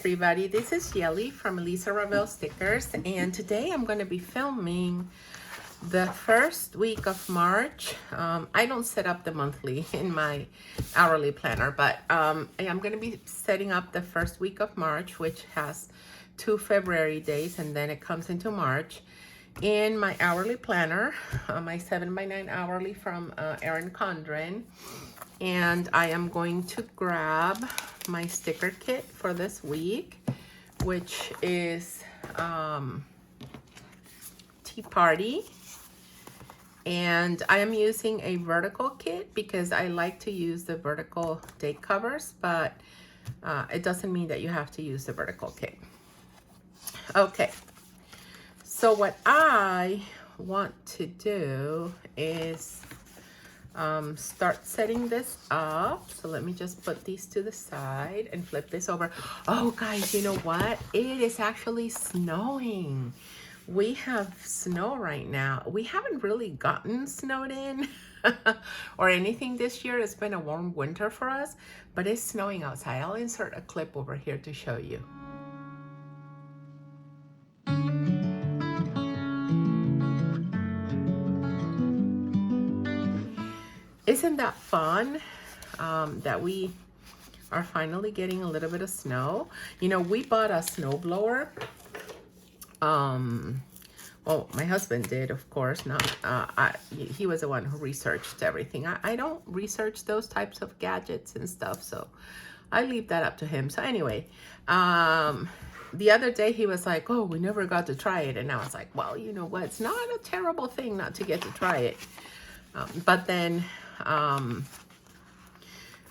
everybody, this is Yelly from Elisa Ravel Stickers, and today I'm going to be filming the first week of March. I don't set up the monthly in my hourly planner, but I'm going to be setting up the first week of March, which has 2 February days, and then it comes into March in my hourly planner, my 7x9 hourly from Erin Condren. And I am going to grab my sticker kit for this week, which is Tea Party. And I am using a vertical kit because I like to use the vertical date covers, but it doesn't mean that you have to use the vertical kit. Okay, so what I want to do is start setting this up. So let me just put these to the side and flip this over. Oh guys, you know what? It is actually snowing. We have snow right now. We haven't really gotten snowed in or anything this year. It's been a warm winter for us, but it's snowing outside. I'll insert a clip over here to show you. Isn't that fun that we are finally getting a little bit of snow? You know, we bought a snow blower. Well, my husband did, of course. Not he was the one who researched everything. I don't research those types of gadgets and stuff, so I leave that up to him. So anyway, the other day he was like, oh, we never got to try it. And I was like, well, you know what? It's not a terrible thing not to get to try it. But then,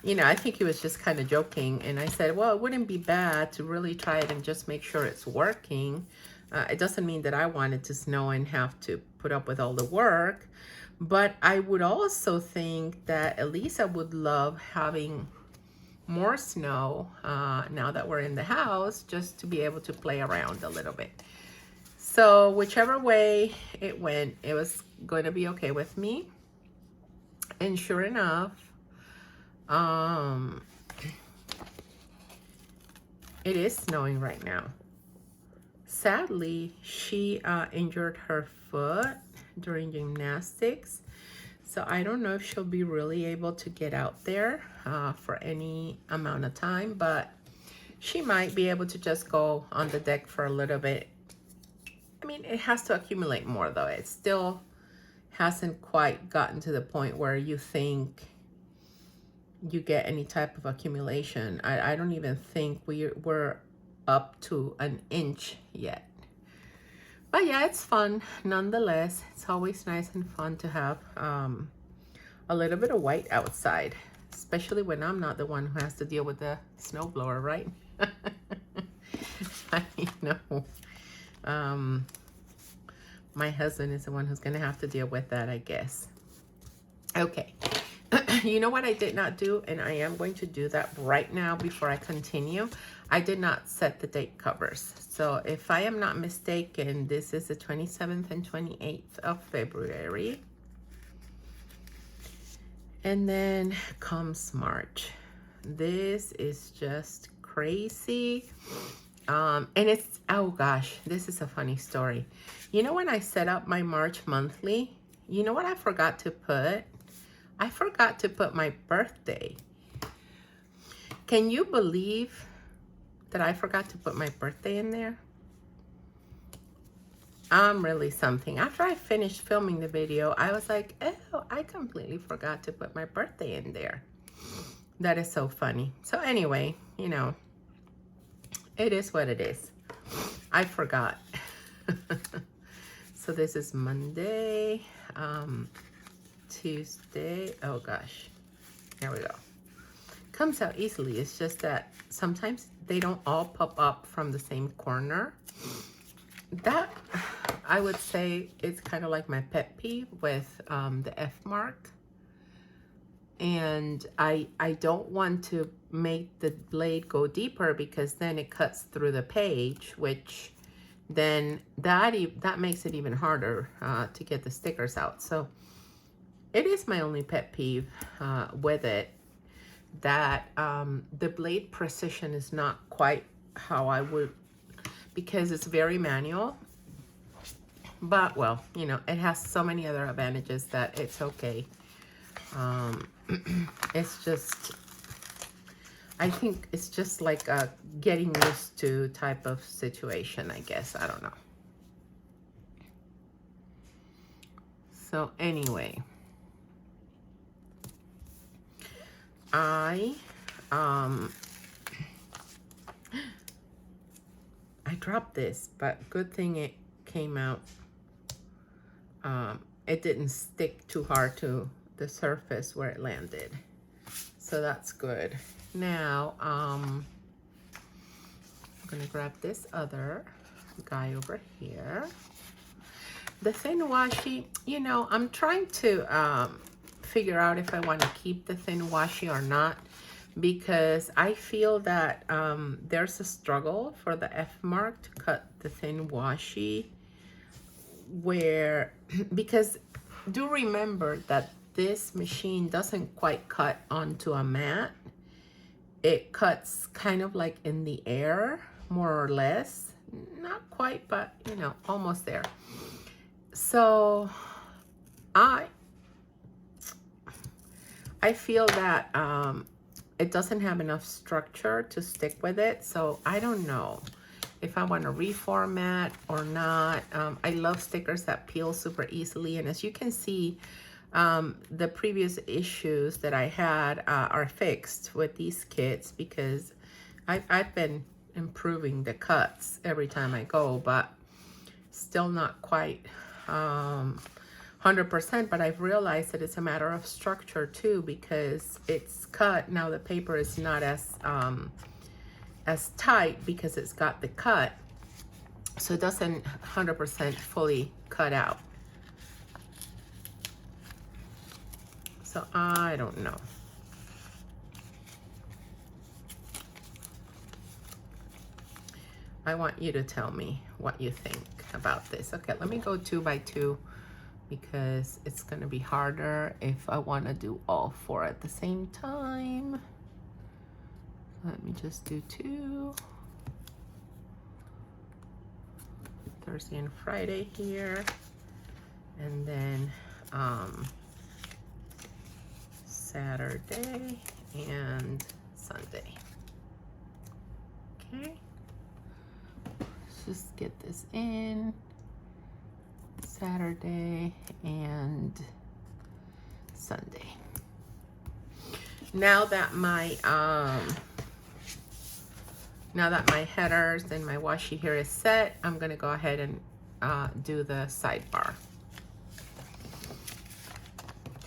you know, I think he was just kind of joking. And I said, well, it wouldn't be bad to really try it and just make sure it's working. It doesn't mean that I wanted to snow and have to put up with all the work. But I would also think that Elisa would love having more snow now that we're in the house, just to be able to play around a little bit. So whichever way it went, it was going to be okay with me. And sure enough, it is snowing right now. Sadly, she injured her foot during gymnastics. So I don't know if she'll be really able to get out there for any amount of time, but she might be able to just go on the deck for a little bit. I mean, it has to accumulate more though. It still hasn't quite gotten to the point where you think you get any type of accumulation. I don't even think we're up to an inch yet. But yeah, it's fun nonetheless. It's always nice and fun to have a little bit of white outside, especially when I'm not the one who has to deal with the snowblower, right? I know. My husband is the one who's gonna have to deal with that, I guess. Okay. You know what I did not do, and I am going to do that right now before I continue. I did not set the date covers. So if I am not mistaken, this is the 27th and 28th of February. And then comes March. This is just crazy. And it's, oh gosh, this is a funny story. You know, when I set up my March monthly, you know what I forgot to put? I forgot to put my birthday. Can you believe that I forgot to put my birthday in there? I'm really something. After I finished filming the video, I was like, oh, I completely forgot to put my birthday in there. That is so funny. So anyway, you know, it is what it is. I forgot. So this is Monday, Tuesday. Oh gosh, here we go. Comes out easily. It's just that sometimes they don't all pop up from the same corner. That, I would say, it's kind of like my pet peeve with the F mark. And I don't want to make the blade go deeper because then it cuts through the page, which then that makes it even harder to get the stickers out. So it is my only pet peeve with it, that the blade precision is not quite how I would, because it's very manual. But, well, you know, it has so many other advantages that it's okay. It's just, I think it's just like a getting used to type of situation, I guess. I don't know. So anyway, I dropped this, but good thing it came out. It didn't stick too hard to the surface where it landed. So that's good. Now, I'm gonna grab this other guy over here. The thin washi, you know, I'm trying to figure out if I want to keep the thin washi or not, because I feel that there's a struggle for the F mark to cut the thin washi, where, because do remember that this machine doesn't quite cut onto a mat. It cuts kind of like in the air, more or less. Not quite, but you know, almost there. So I feel that it doesn't have enough structure to stick with it. So I don't know if I want to reformat or not. I love stickers that peel super easily. And as you can see, the previous issues that I had are fixed with these kits, because I've been improving the cuts every time I go, but still not quite 100%. But I've realized that it's a matter of structure too, because it's cut. Now the paper is not as tight because it's got the cut, so it doesn't 100% fully cut out. So I don't know. I want you to tell me what you think about this. Okay, let me go 2 by 2, because it's gonna be harder if I want to do all 4 at the same time. Let me just do 2. Thursday and Friday here, and then Saturday and Sunday. Okay, let's just get this in. Saturday and Sunday. Now that my headers and my washi here is set, I'm gonna go ahead and do the sidebar.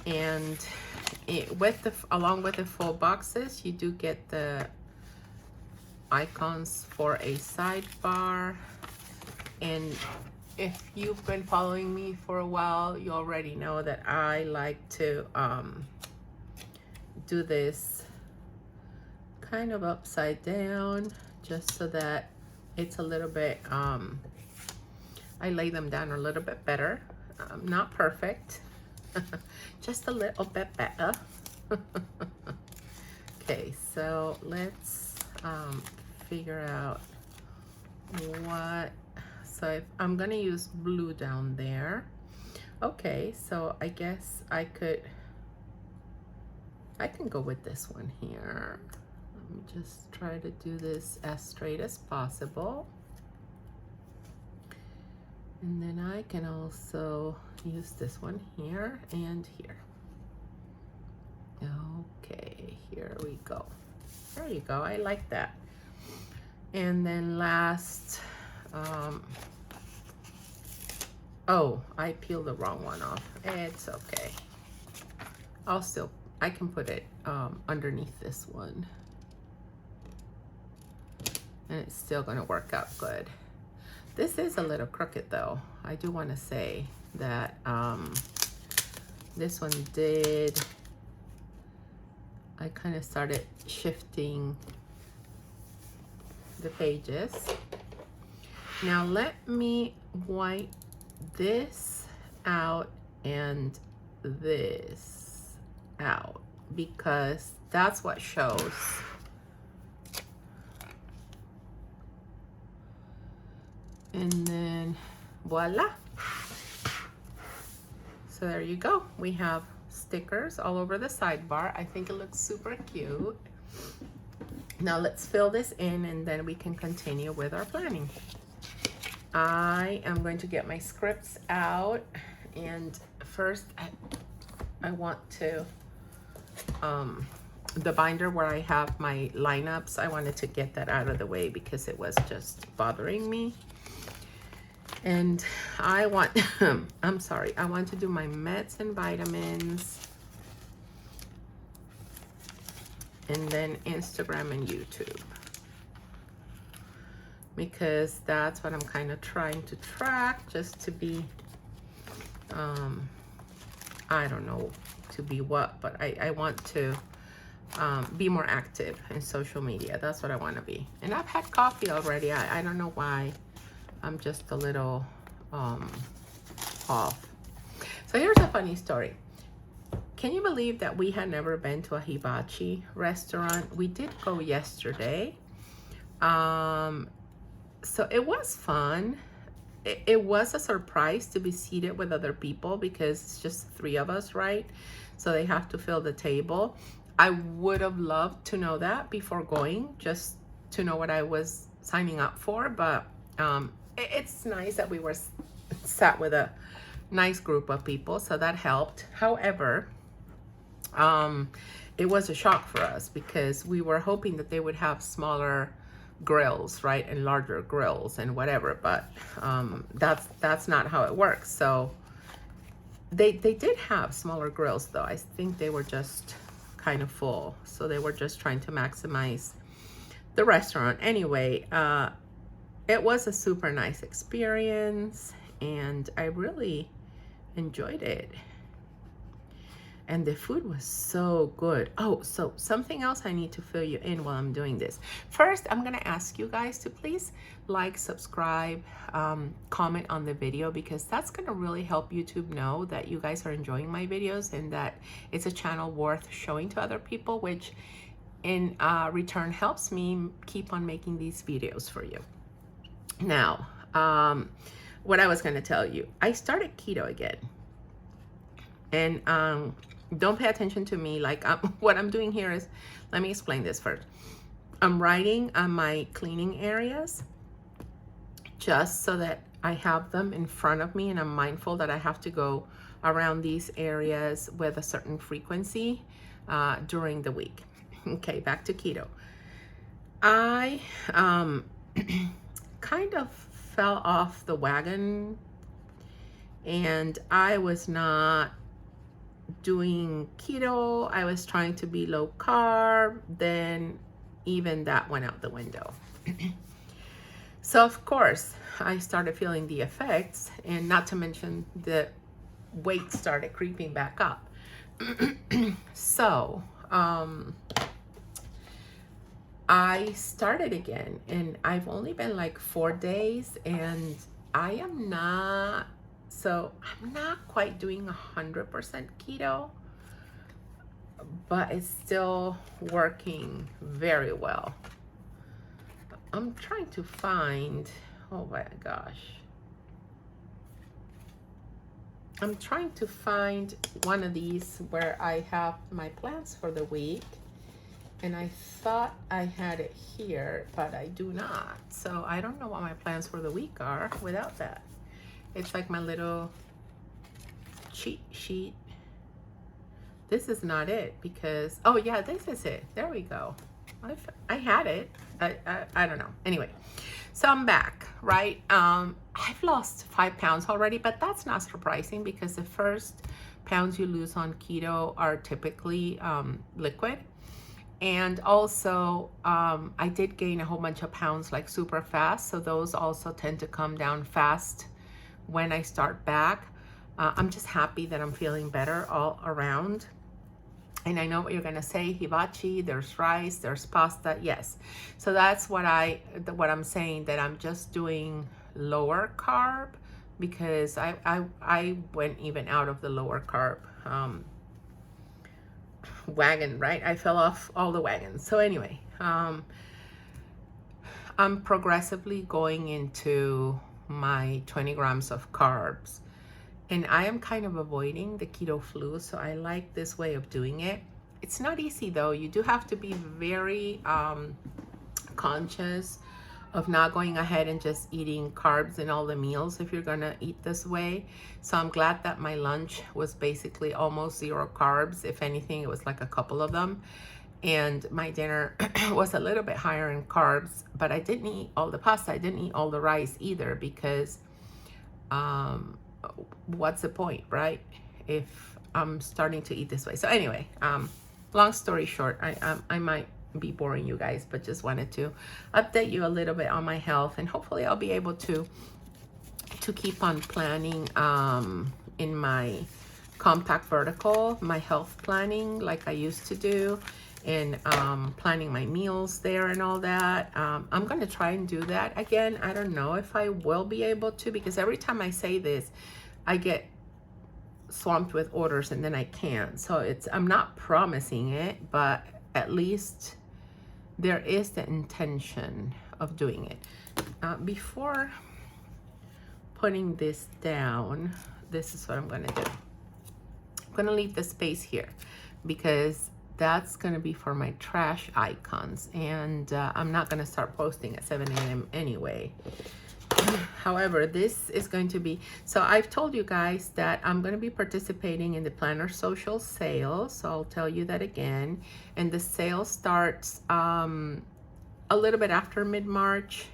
And along with the full boxes, you do get the icons for a sidebar. And if you've been following me for a while, you already know that I like to do this kind of upside down, just so that it's a little bit, I lay them down a little bit better. Not perfect, just a little bit better. Okay, so let's figure out what, so if I'm gonna use blue down there. Okay, so I guess I can go with this one here. Let me just try to do this as straight as possible. And then I can also use this one here and here. Okay, here we go. There you go, I like that. And then last, oh, I peeled the wrong one off. It's okay. I can put it underneath this one. And it's still gonna work out good. This is a little crooked though. I do wanna say that this one I kind of started shifting the pages. Now let me wipe this out and this out, because that's what shows. And then voila. So there you go. We have stickers all over the sidebar. I think it looks super cute. Now let's fill this in and then we can continue with our planning. I am going to get my scripts out, and first I want to, the binder where I have my lineups, I wanted to get that out of the way because it was just bothering me. And I want, I'm sorry, I want to do my meds and vitamins, and then Instagram and YouTube, because that's what I'm kind of trying to track, just to be, I don't know to be what, but I want to be more active in social media. That's what I want to be. And I've had coffee already. I don't know why I'm just a little off. So here's a funny story. Can you believe that we had never been to a hibachi restaurant? We did go yesterday. So it was fun. It was a surprise to be seated with other people because it's just 3 of us, right? So they have to fill the table. I would have loved to know that before going, just to know what I was signing up for. But it's nice that we were sat with a nice group of people, so that helped. However, it was a shock for us because we were hoping that they would have smaller grills, right, and larger grills and whatever, but that's not how it works. So they did have smaller grills though. I think they were just kind of full, so they were just trying to maximize the restaurant. Anyway, it was a super nice experience and I really enjoyed it. And the food was so good. Oh, so something else I need to fill you in while I'm doing this. First, I'm gonna ask you guys to please like, subscribe, comment on the video, because that's gonna really help YouTube know that you guys are enjoying my videos and that it's a channel worth showing to other people, which in return helps me keep on making these videos for you. Now, what I was gonna tell you, I started keto again. And don't pay attention to me. Like what I'm doing here is, let me explain this first. I'm writing on my cleaning areas just so that I have them in front of me, and I'm mindful that I have to go around these areas with a certain frequency during the week. Okay, back to keto. I kind of fell off the wagon, and I was not doing keto. I was trying to be low carb. Then even that went out the window. So of course I started feeling the effects, and not to mention the weight started creeping back up. So I started again, and I've only been like 4 days, and I am not, so I'm not quite doing 100% keto, but it's still working very well. I'm trying to find, oh my gosh, I'm trying to find one of these where I have my plans for the week, and I thought I had it here, but I do not. So I don't know what my plans for the week are without that. It's like my little cheat sheet. This is not it, because, oh yeah, this is it. There we go. I had it. I don't know. Anyway, so I'm back, right? I've lost 5 pounds already, but that's not surprising because the first pounds you lose on keto are typically liquid. And also, I did gain a whole bunch of pounds like super fast. So those also tend to come down fast when I start back. I'm just happy that I'm feeling better all around. And I know what you're gonna say, hibachi, there's rice, there's pasta, yes. So that's what I'm saying, that I'm just doing lower carb, because I went even out of the lower carb wagon, right? I fell off all the wagons. So anyway, I'm progressively going into my 20 grams of carbs. And I am kind of avoiding the keto flu, so I like this way of doing it. It's not easy though. You do have to be very conscious of not going ahead and just eating carbs in all the meals if you're gonna eat this way. So I'm glad that my lunch was basically almost 0 carbs. If anything, it was like a couple of them. And my dinner was a little bit higher in carbs, but I didn't eat all the pasta. I didn't eat all the rice either because what's the point, right? If I'm starting to eat this way. So anyway, long story short, I might be boring you guys, but just wanted to update you a little bit on my health, and hopefully I'll be able to keep on planning in my compact vertical, my health planning like I used to do, and planning my meals there and all that. I'm gonna try and do that again. I don't know if I will be able to, because every time I say this I get swamped with orders and then I can't. So I'm not promising it, but at least there is the intention of doing it. Before putting this down, this is what I'm gonna do. I'm gonna leave the space here because that's gonna be for my trash icons, and I'm not gonna start posting at 7 a.m. anyway. However, this is going to be, so I've told you guys that I'm going to be participating in the Planner Social sale, so I'll tell you that again. And the sale starts a little bit after mid-March.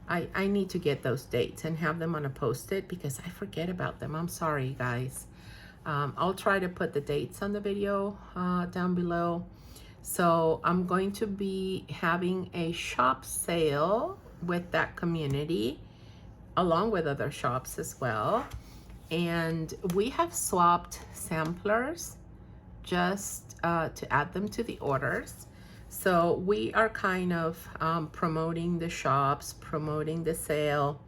I need to get those dates and have them on a post-it because I forget about them. I'm sorry, guys. I'll try to put the dates on the video down below. So I'm going to be having a shop sale with that community along with other shops as well, and we have swapped samplers just to add them to the orders. So we are kind of promoting the shops, promoting the sale.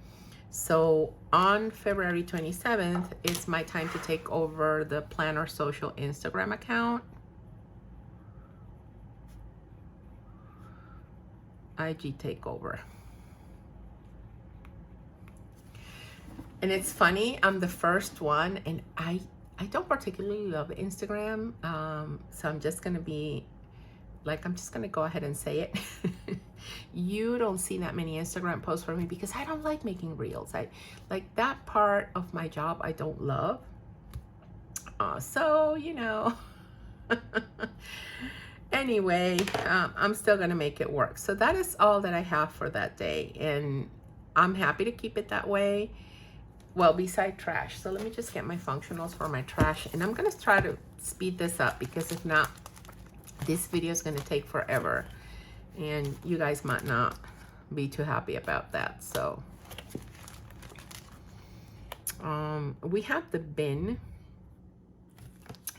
So on February 27th it's my time to take over the Planner Social Instagram account. IG takeover. And it's funny, I'm the first one, and I don't particularly love Instagram, so I'm just gonna be like, I'm just gonna go ahead and say it. You don't see that many Instagram posts from me because I don't like making reels. I like that part of my job I don't love. So you know. Anyway, I'm still gonna make it work. So that is all that I have for that day, and I'm happy to keep it that way. Well, beside trash. So let me just get my functionals for my trash, and I'm gonna try to speed this up because if not, this video is gonna take forever, and you guys might not be too happy about that. So we have the bin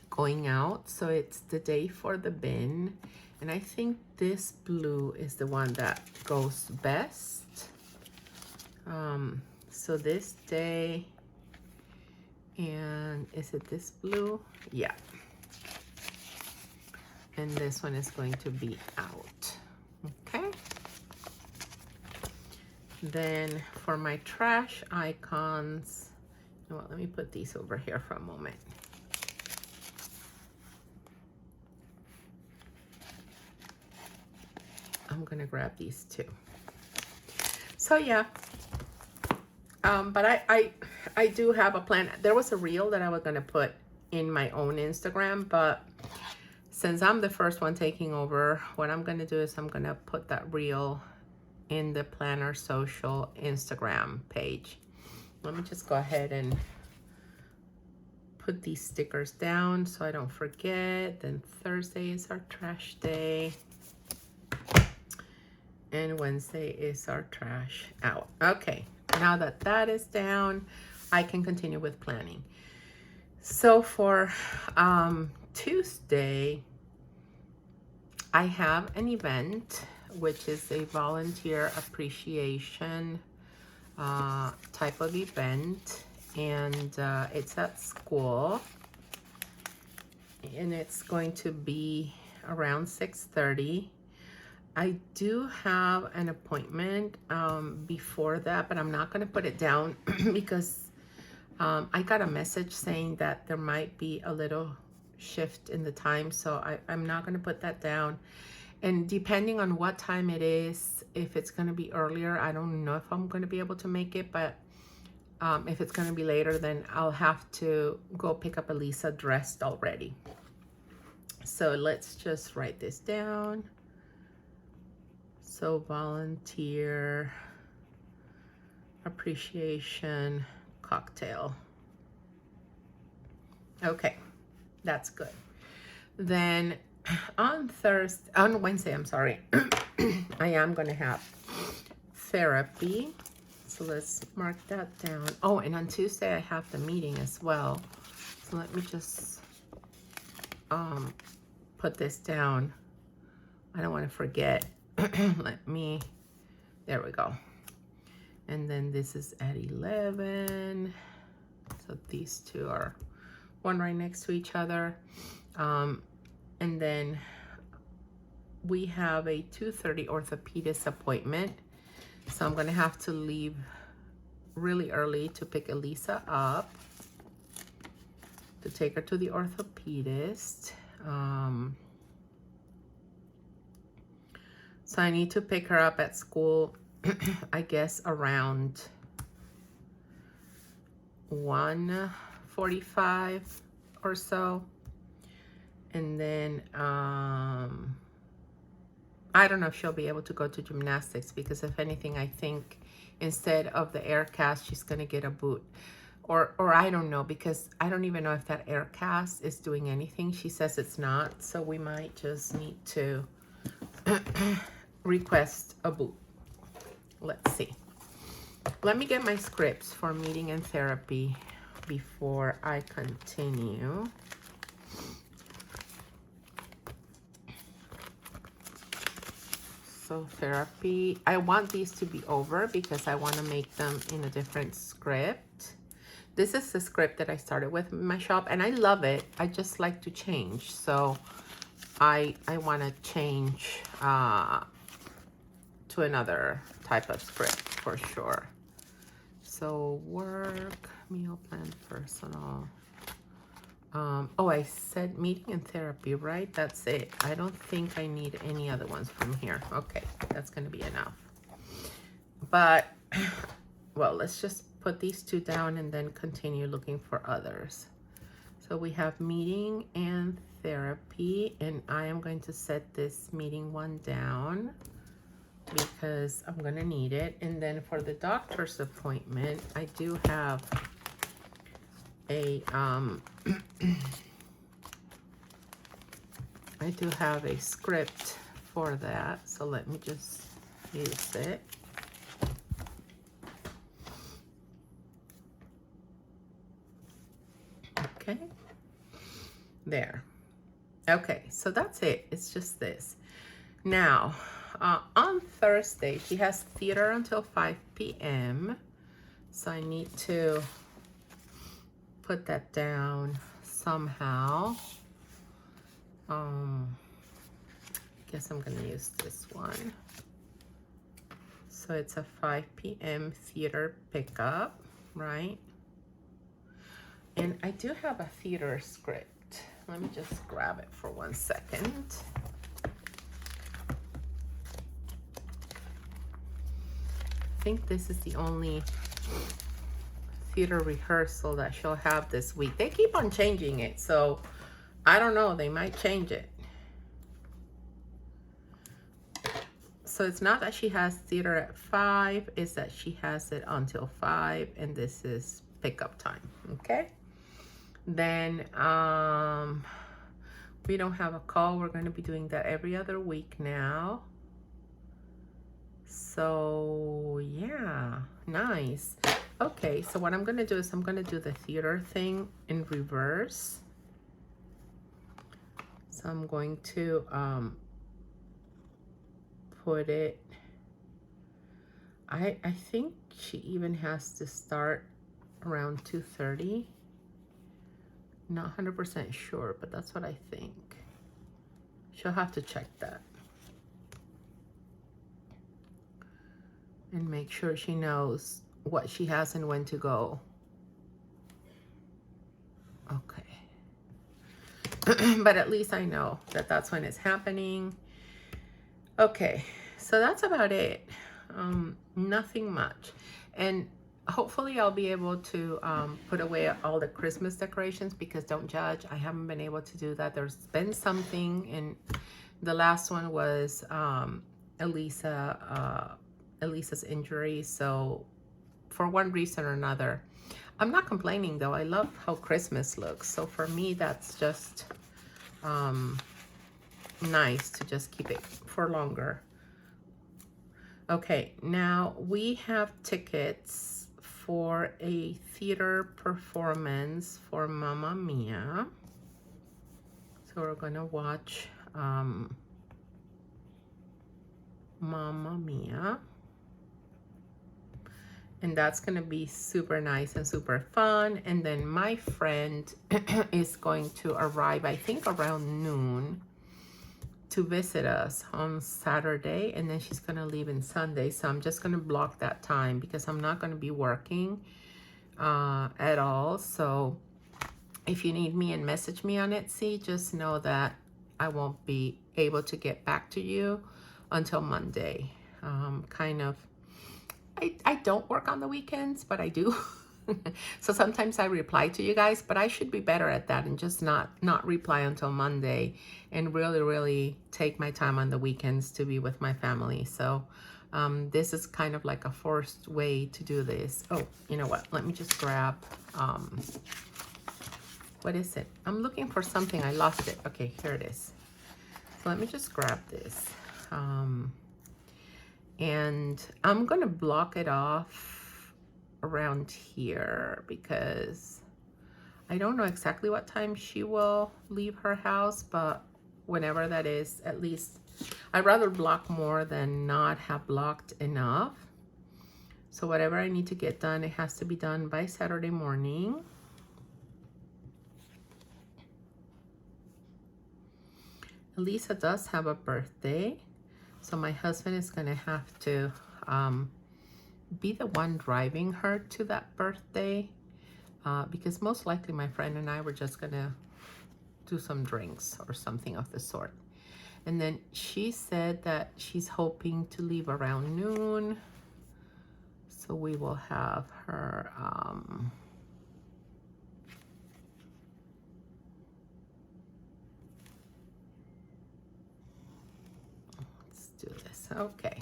going out, so it's the day for the bin, and I think this blue is the one that goes best. So this day, and is it this blue? Yeah. And this one is going to be out. Okay. Then for my trash icons, you know what, let me put these over here for a moment. I'm gonna grab these too. So yeah. But I do have a plan. There was a reel that I was gonna put in my own Instagram, but since I'm the first one taking over, what I'm gonna do is I'm gonna put that reel in the Planner Social Instagram page. Let me just go ahead and put these stickers down so I don't forget. Then Thursday is our trash day, and Wednesday is our trash out. Okay. Now that that is down, I can continue with planning. So for Tuesday, I have an event, which is a volunteer appreciation type of event, and it's at school, and it's going to be around 6:30. I do have an appointment before that, but I'm not going to put it down because I got a message saying that there might be a little shift in the time, so I'm not going to put that down. And depending on what time it is, if it's going to be earlier, I don't know if I'm going to be able to make it, but if it's going to be later, then I'll have to go pick up Elisa dressed already. So let's just write this down. So volunteer appreciation cocktail. Okay, that's good. Then on Wednesday, I'm sorry, I am going to have therapy. So let's mark that down. Oh, and on Tuesday I have the meeting as well. So let me just put this down. I don't want to forget. There we go. And then this is at 11. So these two are one right next to each other. And then we have a 2:30 orthopedist appointment. So I'm going to have to leave really early to pick Elisa up, to take her to the orthopedist. So I need to pick her up at school, I guess around 1:45 or so. And then I don't know if she'll be able to go to gymnastics, because if anything, I think instead of the air cast, she's going to get a boot. Or I don't know, because I don't even know if that air cast is doing anything. She says it's not, so we might just need to request a boot. Let's see. Let me get my scripts for meeting and therapy before I continue. So therapy, I want these to be over because I want to make them in a different script. This is the script that I started with in my shop, and I love it. I just like to change. So I want to change to another type of script for sure. So work, meal plan, personal. Oh, I said meeting and therapy, right? That's it. I don't think I need any other ones from here. Okay, that's going to be enough. But, well, let's just put these two down and then continue looking for others. So we have meeting and therapy, and I am going to set this meeting one down because I'm going to need it. And then for the doctor's appointment, I do have a script for that, so let me just use it. Okay, there. Okay, so that's it. It's just this. Now, on Thursday, she has theater until 5 p.m. So I need to put that down somehow. I guess I'm gonna use this one. So it's a 5 p.m. theater pickup, right? And I do have a theater script. Let me just grab it for 1 second. I think this is the only theater rehearsal that she'll have this week. They keep on changing it, so I don't know, they might change it. So it's not that she has theater at 5, it's that she has it until 5, and this is pickup time, okay? Then we don't have a call. We're going to be doing that every other week now. So yeah, nice. Okay, so what I'm going to do is I'm going to do the theater thing in reverse. So I'm going to put it, I think she even has to start around 2:30. Not 100% sure, but that's what I think. She'll have to check that. and make sure she knows what she has and when to go. Okay. But at least I know that that's when it's happening. Okay, so that's about it. Nothing much. And hopefully I'll be able to put away all the Christmas decorations, because don't judge, I haven't been able to do that. There's been something, and the last one was Elisa's injury. So for one reason or another, I'm not complaining though. I love how Christmas looks. So for me, that's just nice to just keep it for longer. Okay, now we have tickets for a theater performance for Mamma Mia. So we're gonna watch Mamma Mia. And that's gonna be super nice and super fun. And then my friend is going to arrive, I think around noon, to visit us on Saturday, and then she's gonna leave on Sunday. So I'm just gonna block that time because I'm not gonna be working at all. So if you need me and message me on Etsy, just know that I won't be able to get back to you until Monday. I don't work on the weekends, but I do. So sometimes I reply to you guys, but I should be better at that and just not reply until Monday, and really take my time on the weekends to be with my family. So this is kind of like a forced way to do this. Oh, you know what? Let me just grab, what is it? I'm looking for something. I lost it. Okay, here it is. So let me just grab this. And I'm gonna block it off around here because I don't know exactly what time she will leave her house, but whenever that is, at least I'd rather block more than not have blocked enough. So whatever I need to get done, it has to be done by Saturday morning. Elisa does have a birthday, so my husband is gonna have to be the one driving her to that birthday, because most likely my friend and I were just gonna do some drinks or something of the sort. And then she said that she's hoping to leave around noon, so we will have her let's do this. Okay.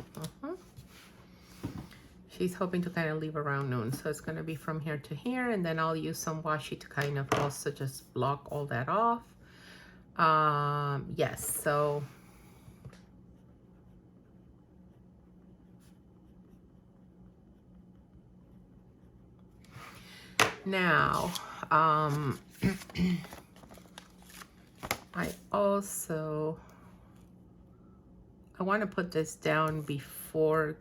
She's hoping to kind of leave around noon, so it's going to be from here to here, and then I'll use some washi to kind of also just block all that off. Yes, so now I want to put this down before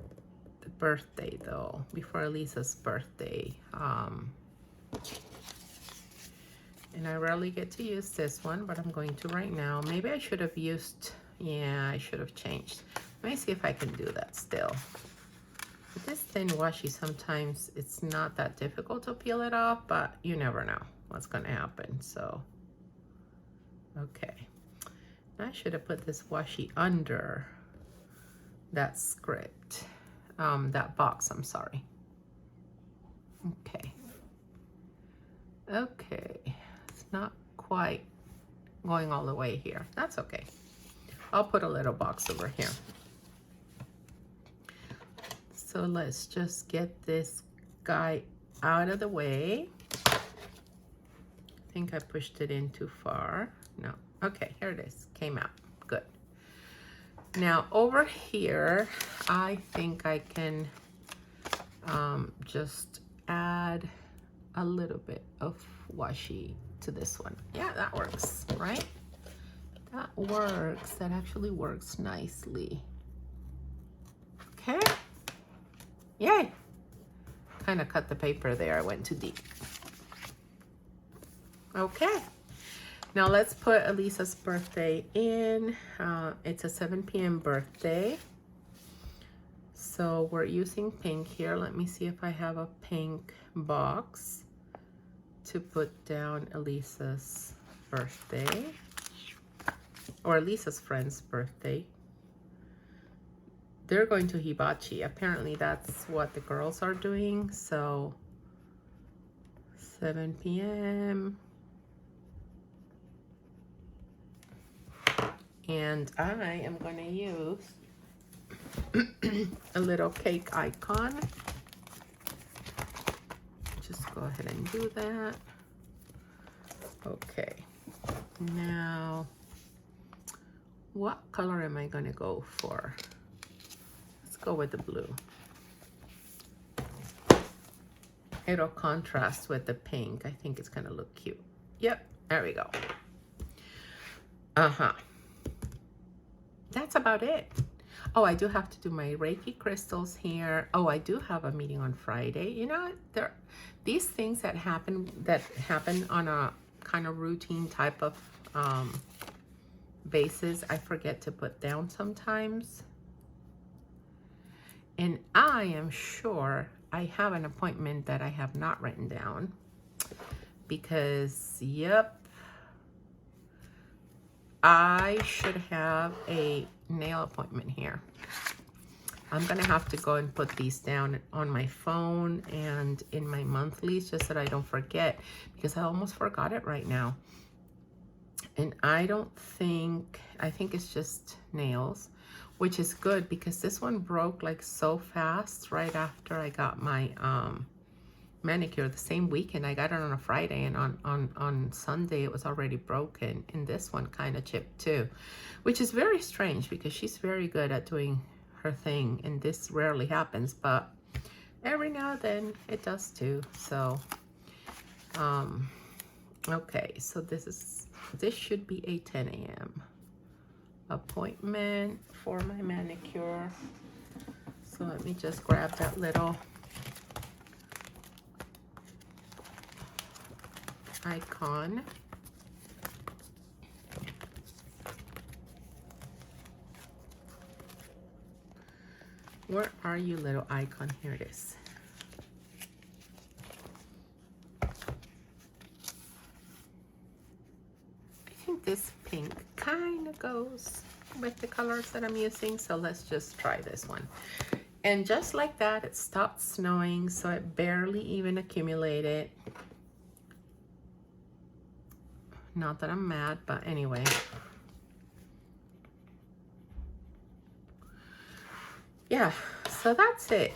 the birthday though, before Elisa's birthday. And I rarely get to use this one, but I'm going to right now. Maybe I should have used, yeah, I should have changed. Let me see if I can do that still. With this thin washi, sometimes it's not that difficult to peel it off, but you never know what's gonna happen, so. Okay, I should have put this washi under that script, that box, I'm sorry. Okay. Okay, it's not quite going all the way here. That's okay. I'll put a little box over here. So let's just get this guy out of the way. I think I pushed it in too far. No, okay, here it is, came out, good. Now over here, I think I can just add a little bit of washi to this one. Yeah, that works, right? That works, that actually works nicely. Okay, yay. Kind of cut the paper there, I went too deep. Okay, now let's put Elisa's birthday in. It's a 7 p.m. birthday. So we're using pink here. Let me see if I have a pink box to put down Elisa's birthday, or Elisa's friend's birthday. They're going to hibachi. Apparently that's what the girls are doing. So 7 p.m. And I am going to use a little cake icon. Just go ahead and do that. Okay. Now, what color am I going to go for? Let's go with the blue. It'll contrast with the pink. I think it's going to look cute. Yep, there we go. That's about it. Oh, I do have to do my Reiki crystals here. Oh, I do have a meeting on Friday. You know, these things that happen on a kind of routine type of basis, I forget to put down sometimes. And I am sure I have an appointment that I have not written down because, yep, I should have a nail appointment here. I'm gonna have to go and put these down on my phone and in my monthlies just so that I don't forget, because I almost forgot it right now. And I think it's just nails, which is good because this one broke like so fast right after I got my manicure the same weekend. I got it on a Friday, and on Sunday it was already broken, and this one kind of chipped too, which is very strange because she's very good at doing her thing, and this rarely happens, but every now and then it does too. So okay, so this should be a 10 a.m. appointment for my manicure. So let me just grab that little icon. Where are you, little icon? Here it is. I think this pink kind of goes with the colors that I'm using, so let's just try this one. And just like that, it stopped snowing, so it barely even accumulated. Not that I'm mad, but anyway. Yeah, so that's it.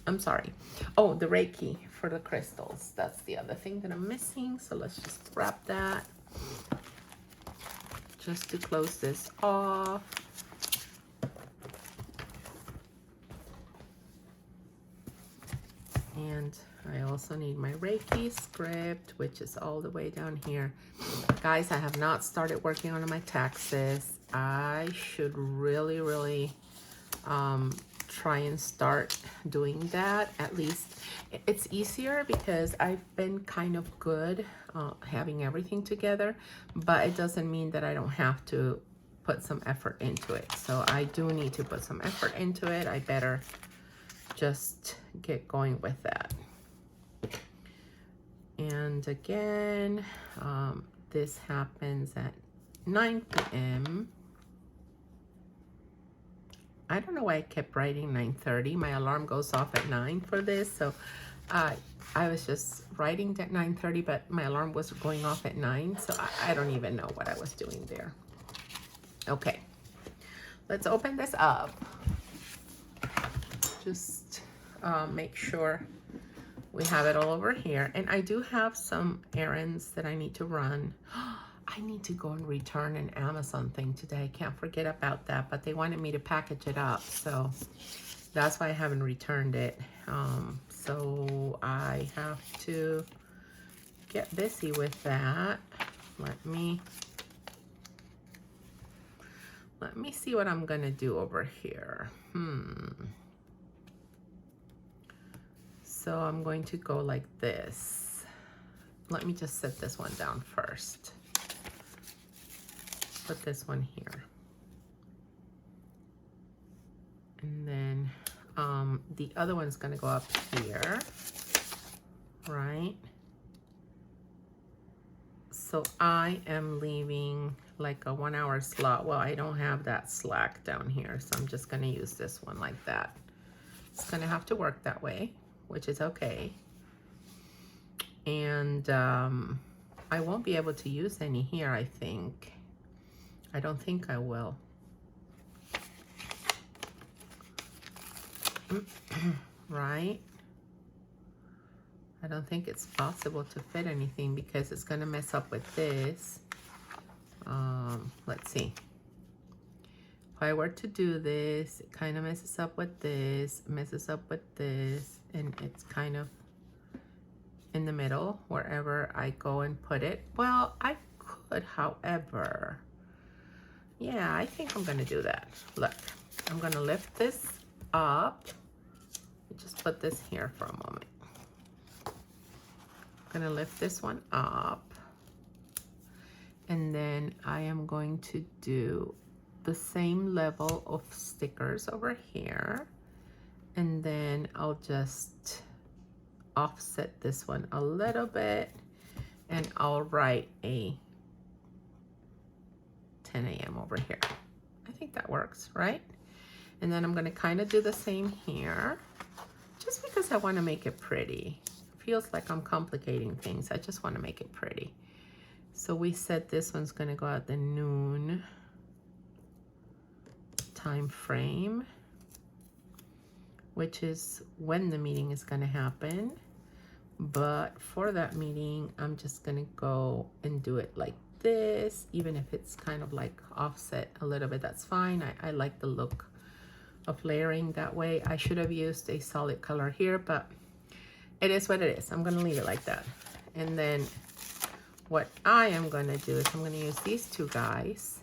I'm sorry. Oh, the Reiki for the crystals. That's the other thing that I'm missing. So let's just grab that just to close this off. And I also need my Reiki script, which is all the way down here. Guys, I have not started working on my taxes. I should really try and start doing that. At least it's easier because I've been kind of good having everything together, but it doesn't mean that I don't have to put some effort into it. So I do need to put some effort into it. I better just get going with that. And again, this happens at 9 p.m. I don't know why I kept writing 9:30. My alarm goes off at 9 for this, so I was just writing at 9:30, but my alarm was going off at 9, so I don't even know what I was doing there. Okay, let's open this up. Just make sure we have it all over here. And I do have some errands that I need to run. I need to go and return an Amazon thing today. I can't forget about that, but they wanted me to package it up, so that's why I haven't returned it. So I have to get busy with that. Let me see what I'm gonna do over here. So I'm going to go like this. Let me just set this one down first. Put this one here. And then the other one's gonna go up here, right? So I am leaving like a 1 hour slot. Well, I don't have that slack down here, so I'm just gonna use this one like that. It's gonna have to work that way, which is okay. And I won't be able to use any here, I think. I don't think I will. Right? I don't think it's possible to fit anything because it's gonna mess up with this. Let's see. If I were to do this, it kind of messes up with this, messes up with this, and it's kind of in the middle wherever I go and put it. Well, I could, however, yeah, I think I'm gonna do that. Look, I'm gonna lift this up. Just put this here for a moment. I'm gonna lift this one up. And then I am going to do the same level of stickers over here. And then I'll just offset this one a little bit. And I'll write a 10 a.m. over here. I think that works, right? And then I'm gonna kind of do the same here. Just because I want to make it pretty. It feels like I'm complicating things. I just want to make it pretty. So we said this one's going to go at the noon time frame, which is when the meeting is going to happen. But for that meeting, I'm just going to go and do it like this. Even if it's kind of like offset a little bit, that's fine. I like the look of layering that way. I should have used a solid color here, but it is what it is. I'm gonna leave it like that. And then what I am gonna do is I'm gonna use these two guys.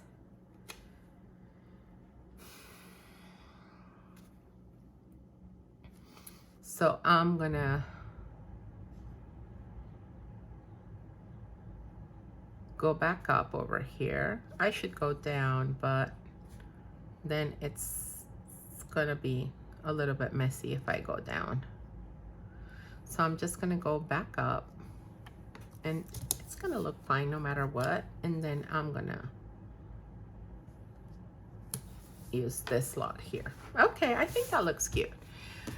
So I'm gonna go back up over here. I should go down, but then it's gonna be a little bit messy if I go down. So I'm just gonna go back up and it's gonna look fine no matter what. And then I'm gonna use this slot here. Okay, I think that looks cute.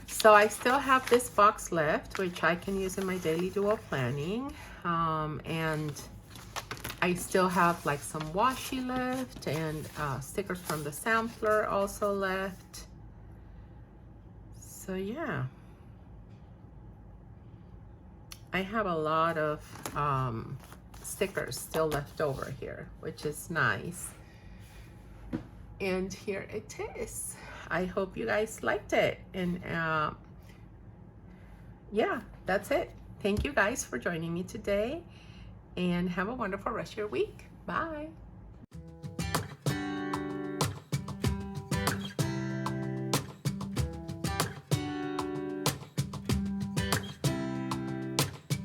So I still have this box left, which I can use in my daily duo planning. And I still have like some washi left and stickers from the sampler also left. So yeah, I have a lot of stickers still left over here, which is nice. And here it is. I hope you guys liked it. And yeah, that's it. Thank you guys for joining me today and have a wonderful rest of your week. Bye.